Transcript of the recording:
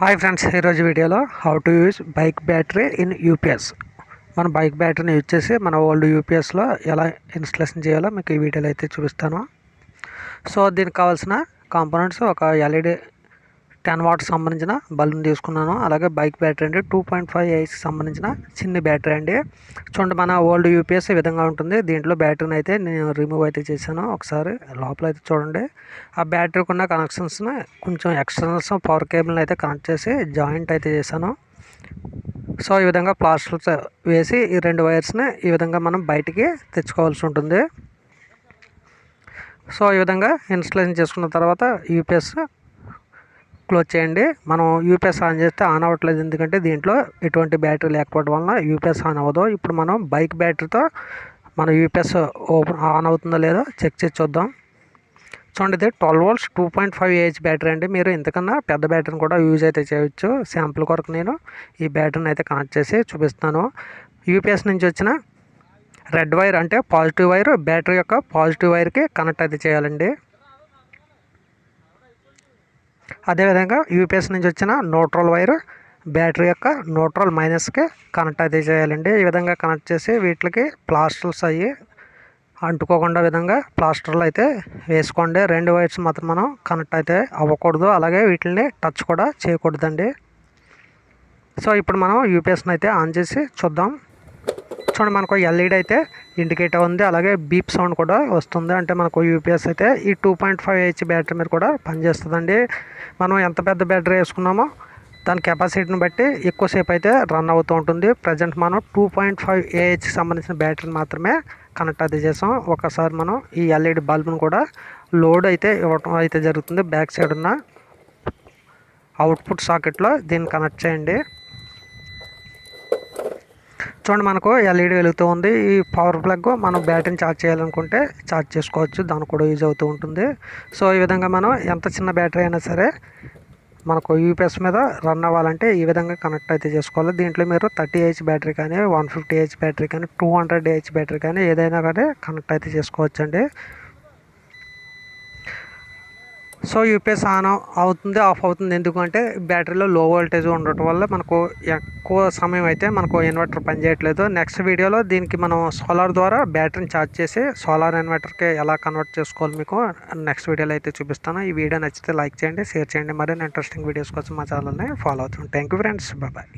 Hi friends, ఈరోజు వీడియోలో how to use bike battery in UPS. మన బైక్ బ్యాటరీని యూజ్ చేసి మన ఓల్డ్ యూపీఎస్లో ఎలా ఇన్స్టలేషన్ చేయాలో మీకు ఈ వీడియోలో అయితే చూపిస్తాను. సో దీనికి కావాల్సిన కాంపోనెంట్స్ ఒక ఎల్ఈడి 10 వాట్స్ సంబంధించిన బల్బుని తీసుకున్నాను. అలాగే బైక్ బ్యాటరీ అండి 2.5 ఏహెచ్ సంబంధించిన చిన్న బ్యాటరీ అండి. చూడండి, మన ఓల్డ్ యూపీఎస్ ఈ విధంగా ఉంటుంది. దీంట్లో బ్యాటరీని అయితే నేను రిమూవ్ అయితే చేశాను. ఒకసారి లోపల అయితే చూడండి. ఆ బ్యాటరీకి ఉన్న కనెక్షన్స్ని కొంచెం ఎక్స్టర్నల్స్ పవర్ కేబుల్ని అయితే కనెక్ట్ చేసి జాయింట్ అయితే చేశాను. సో ఈ విధంగా ప్లాస్టర్స్ వేసి ఈ 2 వైర్స్ని ఈ విధంగా మనం బయటికి తెచ్చుకోవాల్సి ఉంటుంది. సో ఈ విధంగా ఇన్స్టలేషన్ చేసుకున్న తర్వాత యూపీఎస్ క్లోజ్ చేయండి. మనం యూపీఎస్ ఆన్ చేస్తే ఆన్ అవ్వట్లేదు, ఎందుకంటే దీంట్లో ఎటువంటి బ్యాటరీ లేకపోవడం వలన యూపీఎస్ ఆన్ అవ్వదు. ఇప్పుడు మనం బైక్ బ్యాటరీతో మన యూపీఎస్ ఆన్ అవుతుందో లేదో చెక్ చేసి చూద్దాం. చూడండి, ఇది 12 వోల్ట్స్ 2.5 ఏహెచ్ బ్యాటరీ అండి. మీరు ఇంతకన్నా పెద్ద బ్యాటరీని కూడా యూజ్ అయితే చేయొచ్చు. శాంపుల్ కొరకు నేను ఈ బ్యాటరీని అయితే కనెక్ట్ చేసి చూపిస్తాను. యూపీఎస్ నుంచి వచ్చిన రెడ్ వైర్ అంటే పాజిటివ్ వైర్ బ్యాటరీ యొక్క పాజిటివ్ వైర్కి కనెక్ట్ అయితే చేయాలండి. అదేవిధంగా యూపీఎస్ నుంచి వచ్చిన న్యూట్రల్ వైర్ బ్యాటరీ యొక్క న్యూట్రల్ మైనస్కి కనెక్ట్ అయితే చేయాలండి. ఈ విధంగా కనెక్ట్ చేసి వీటికి ప్లాస్టర్స్ అయ్యి అంటుకోకుండా విధంగా ప్లాస్టర్లు అయితే వేసుకోండి. 2 వైర్స్ మాత్రం మనం కనెక్ట్ అయితే అవ్వకూడదు, అలాగే వీటిని టచ్ కూడా చేయకూడదండి. సో ఇప్పుడు మనం యూపీఎస్ని అయితే ఆన్ చేసి చూద్దాం. చూడండి, మనకు ఎల్ఈడి అయితే ఇండికేటర్ ఉంది, అలాగే బీప్ సౌండ్ కూడా వస్తుంది. అంటే మనకు యూపీఎస్ అయితే ఈ 2.5 ఏహెచ్ బ్యాటరీ మీద కూడా పనిచేస్తుందండి. మనం ఎంత పెద్ద బ్యాటరీ వేసుకున్నామో దాని కెపాసిటీని బట్టి ఎక్కువసేపు అయితే రన్ అవుతూ ఉంటుంది. ప్రజెంట్ మనం 2.5 ఏహెచ్ సంబంధించిన బ్యాటరీని మాత్రమే కనెక్ట్ అయితే చేసాం. ఒకసారి మనం ఈ ఎల్ఈడి బల్బును కూడా లోడ్ అయితే ఇవ్వటం అయితే జరుగుతుంది. బ్యాక్ సైడ్ ఉన్న అవుట్పుట్ సాకెట్లో దీన్ని కనెక్ట్ చేయండి. చూడండి, మనకు ఎల్ఈడి వెలుగుతూ ఉంది. ఈ పవర్ ప్లగ్ మనం బ్యాటరీని ఛార్జ్ చేయాలనుకుంటే ఛార్జ్ చేసుకోవచ్చు, దానికి కూడా యూజ్ అవుతూ ఉంటుంది. సో ఈ విధంగా మనం ఎంత చిన్న బ్యాటరీ అయినా సరే మనకు యూపీఎస్ మీద రన్ అవ్వాలంటే ఈ విధంగా కనెక్ట్ అయితే చేసుకోవాలి. దీంట్లో మీరు 30 ఏహెచ్ బ్యాటరీ కానీ 150 ఏహెచ్ బ్యాటరీ కానీ 200 ఏహెచ్ బ్యాటరీ కానీ ఏదైనా కానీ కనెక్ట్ అయితే చేసుకోవచ్చండి. సో యూపీఎస్ ఆన్ అవుతుంది, ఆఫ్ అవుతుంది. ఎందుకంటే బ్యాటరీలో లో వోల్టేజ్ ఉండటం వల్ల మనకు ఎక్కువ సమయం అయితే మనకు ఇన్వర్టర్ పనిచేయట్లేదు. నెక్స్ట్ వీడియోలో దీనికి మనం సోలార్ ద్వారా బ్యాటరీని ఛార్జ్ చేసి సోలార్ ఇన్వర్టర్కి ఎలా కన్వర్ట్ చేసుకోవాలి మీకు నెక్స్ట్ వీడియోలో అయితే చూపిస్తాను. ఈ వీడియో నచ్చితే లైక్ చేయండి, షేర్ చేయండి. మరిన్ని ఇంట్రెస్టింగ్ వీడియోస్ కోసం మా ఛానల్ని ఫాలో అవుతుంది. Thank you friends, bye.